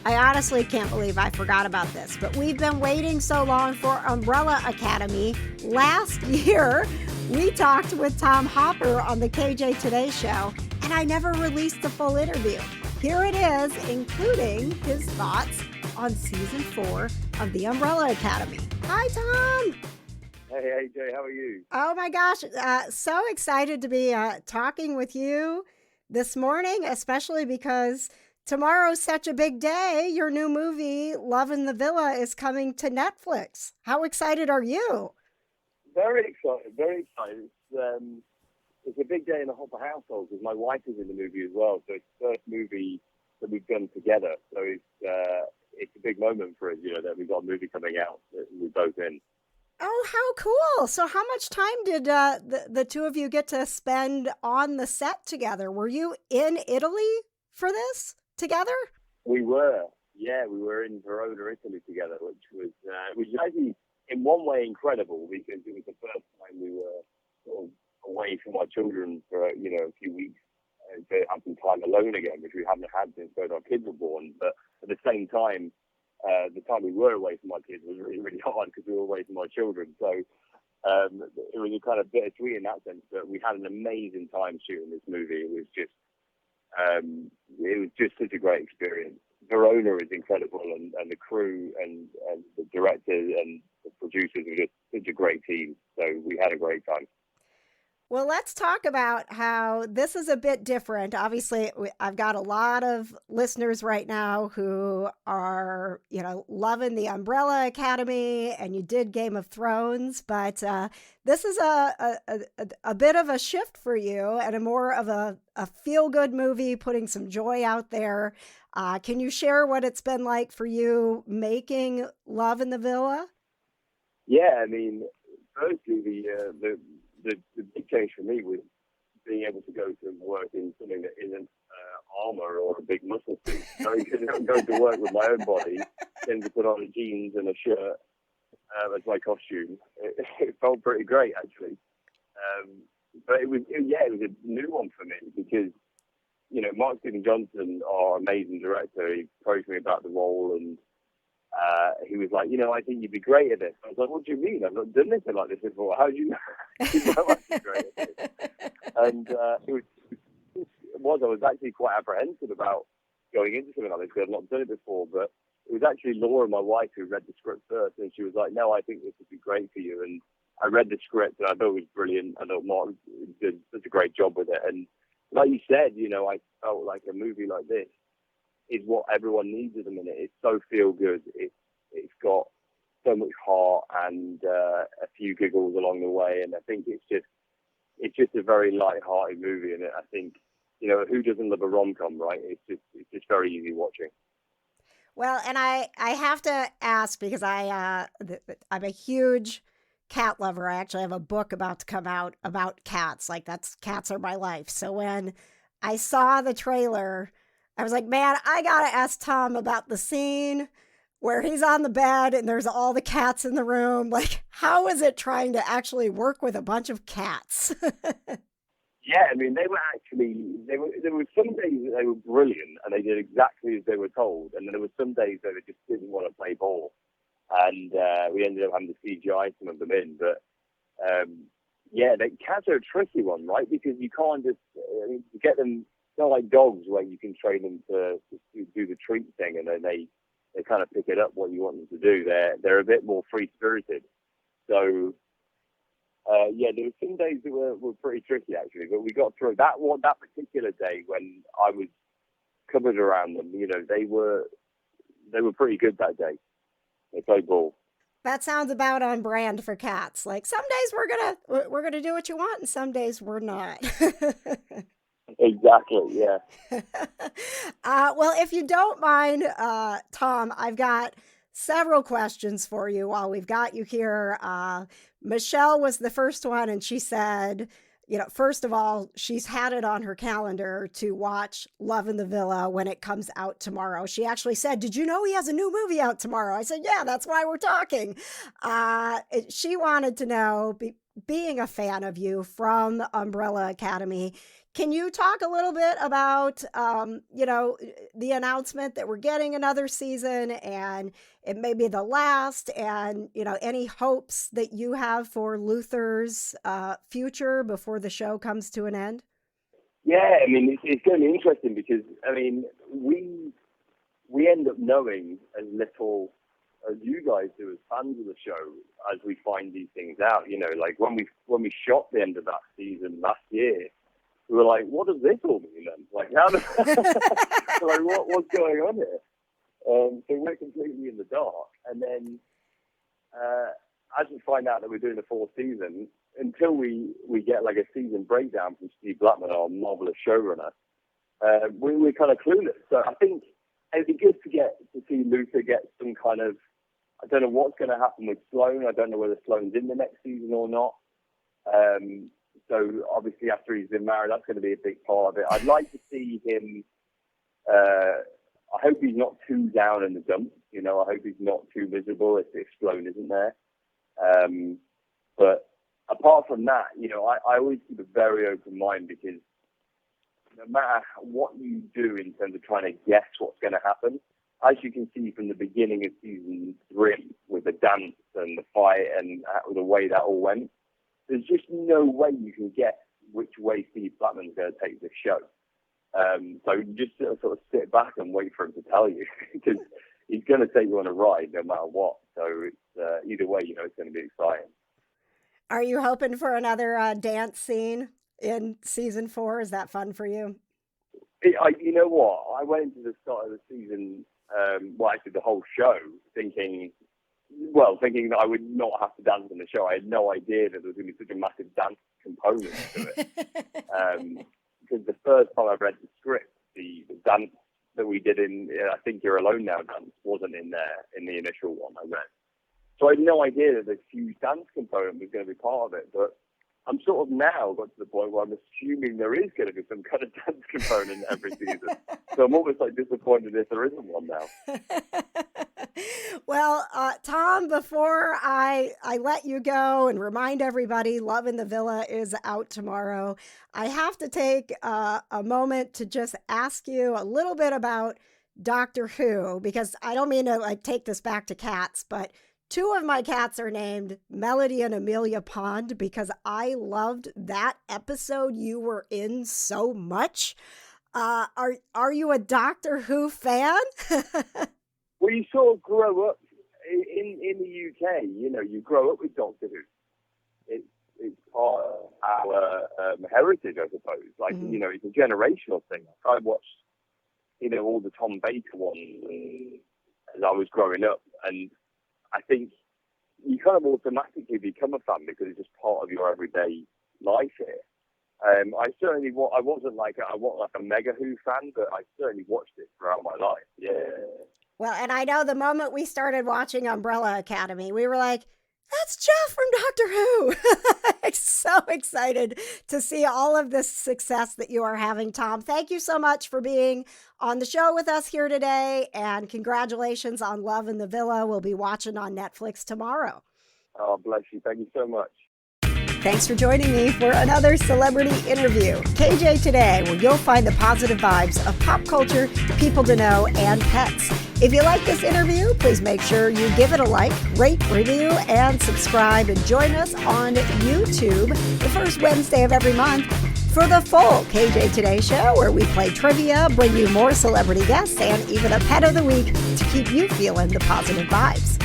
I honestly can't believe I forgot about this, but we've been waiting so long for Umbrella Academy. Last year, we talked with Tom Hopper on the KJ Today Show, and I never released the full interview. Here it is, including his thoughts on season 4 of the Umbrella Academy. Hi, Tom. Hey, AJ, how are you? Oh my gosh, so excited to be talking with you this morning, especially because tomorrow's such a big day. Your new movie, Love in the Villa, is coming to Netflix. How excited are you? Very excited, very excited. It's a big day in the Hopper household because my wife is in the movie as well. So it's the first movie that we've done together. So it's a big moment for us, that we've got a movie coming out that we're both in. Oh, how cool. So how much time did the two of you get to spend on the set together? Were you in Italy for this together? We were in Verona, Italy together, which was actually in one way incredible because it was the first time we were sort of away from our children for a few weeks to have some time alone again, which we haven't had since both our kids were born. But at the same time, the time we were away from our kids was really, really hard because we were away from our children. So it was a kind of bittersweet in that sense. But we had an amazing time shooting this movie. It was just such a great experience. Verona is incredible, and the crew and the directors and the producers were just such a great team. So we had a great time. Well, let's talk about how this is a bit different. Obviously, I've got a lot of listeners right now who are, loving the Umbrella Academy, and you did Game of Thrones, but this is a bit of a shift for you and a more of a feel-good movie, putting some joy out there. Can you share what it's been like for you making Love in the Villa? Yeah, I mean, firstly, the big change for me was being able to go to work in something that isn't armor or a big muscle suit. Going to work with my own body, then to put on a jeans and a shirt as my costume. It felt pretty great, actually. But it was a new one for me because, Mark Steven Johnson, our amazing director, he approached me about the role and he was like, I think you'd be great at this. I was like, what do you mean? I've not done anything like this before. How do you know? I'd be great at this? And I was actually quite apprehensive about going into something like this because I've not done it before. But it was actually Laura, my wife, who read the script first, and she was like, no, I think this would be great for you. And I read the script, and I thought it was brilliant. I thought Mark did such a great job with it. And like you said, I felt like a movie like this is what everyone needs at the minute. It's so feel good. It's got so much heart and a few giggles along the way, and I think it's just a very light-hearted movie. And I think who doesn't love a rom-com, right? It's just very easy watching. Well, and I have to ask because I'm a huge cat lover. I actually have a book about to come out about cats. Like cats are my life. So when I saw the trailer, I was like, man, I got to ask Tom about the scene where he's on the bed and there's all the cats in the room. Like, how is it trying to actually work with a bunch of cats? Yeah, I mean, there were some days that they were brilliant and they did exactly as they were told. And then there were some days that they just didn't want to play ball. And we ended up having to CGI some of them in. But, cats are a tricky one, right? Because you can't just get them. It's not like dogs where you can train them to do the treat thing and then they kind of pick it up what you want them to do. They're a bit more free-spirited. So, there were some days that were pretty tricky, actually. But we got through that particular day when I was covered around them. They were pretty good that day. They played ball. That sounds about on brand for cats. Like some days we're gonna do what you want, and some days we're not. Exactly, yeah. Well, if you don't mind, Tom, I've got several questions for you while we've got you here. Michelle was the first one, and she said, first of all, she's had it on her calendar to watch Love in the Villa when it comes out tomorrow. She actually said, did you know he has a new movie out tomorrow? I said, yeah, that's why we're talking. She wanted to know, being a fan of you from Umbrella Academy, Can you talk a little bit about, the announcement that we're getting another season and it may be the last, and, any hopes that you have for Luther's future before the show comes to an end? Yeah, I mean, it's going to be interesting because, I mean, we end up knowing as little as you guys do as fans of the show as we find these things out. Like when we shot the end of that season last year, we were like, what does this all mean then? Like, what's going on here? So we're completely in the dark. And then as we find out that we're doing the fourth season, until we get like a season breakdown from Steve Blackman, our marvelous showrunner, we're kind of clueless. So I think it'd be good to see Luther get some kind of, I don't know what's going to happen with Sloane. I don't know whether Sloane's in the next season or not. So obviously after he's been married, that's going to be a big part of it. I'd like to see him, I hope he's not too down in the dumps. I hope he's not too miserable if Sloane isn't there. But apart from that, I always keep a very open mind, because no matter what you do in terms of trying to guess what's going to happen, as you can see from the beginning of season 3 with the dance and the fight and the way that all went, there's just no way you can guess which way Steve Blackman's going to take this show. So you just sort of sit back and wait for him to tell you, because he's going to take you on a ride no matter what. So it's either way, it's going to be exciting. Are you hoping for another dance scene in season 4? Is that fun for you? You know what? I went into the start of the season, actually the whole show, thinking that I would not have to dance in the show. I had no idea that there was going to be such a massive dance component to it. Because the first time I read the script, the dance that we did in I Think You're Alone Now dance wasn't in there in the initial one I read. So I had no idea that this huge dance component was going to be part of it. But I'm sort of now got to the point where I'm assuming there is going to be some kind of dance component every season. So I'm almost like disappointed if there isn't one now. Well, Tom, before I let you go and remind everybody, Love in the Villa is out tomorrow, I have to take a moment to just ask you a little bit about Doctor Who, because I don't mean to take this back to cats, but 2 of my cats are named Melody and Amelia Pond because I loved that episode you were in so much. Are you a Doctor Who fan? Well, you sort of grow up in the UK. You grow up with Doctor Who. It's part of our heritage, I suppose. It's a generational thing. I watched, all the Tom Baker ones as I was growing up, and I think you kind of automatically become a fan because it's just part of your everyday life here. I wasn't like a mega Who fan, but I certainly watched it throughout my life. Yeah. Well, and I know the moment we started watching Umbrella Academy, we were like, that's Jeff from Doctor Who. I'm so excited to see all of this success that you are having, Tom. Thank you so much for being on the show with us here today, and congratulations on Love in the Villa. We'll be watching on Netflix tomorrow. Oh, bless you. Thank you so much. Thanks for joining me for another celebrity interview. KJ Today, where you'll find the positive vibes of pop culture, people to know, and pets. If you like this interview, please make sure you give it a like, rate, review, and subscribe, and join us on YouTube the first Wednesday of every month for the full KJ Today show, where we play trivia, bring you more celebrity guests, and even a pet of the week to keep you feeling the positive vibes.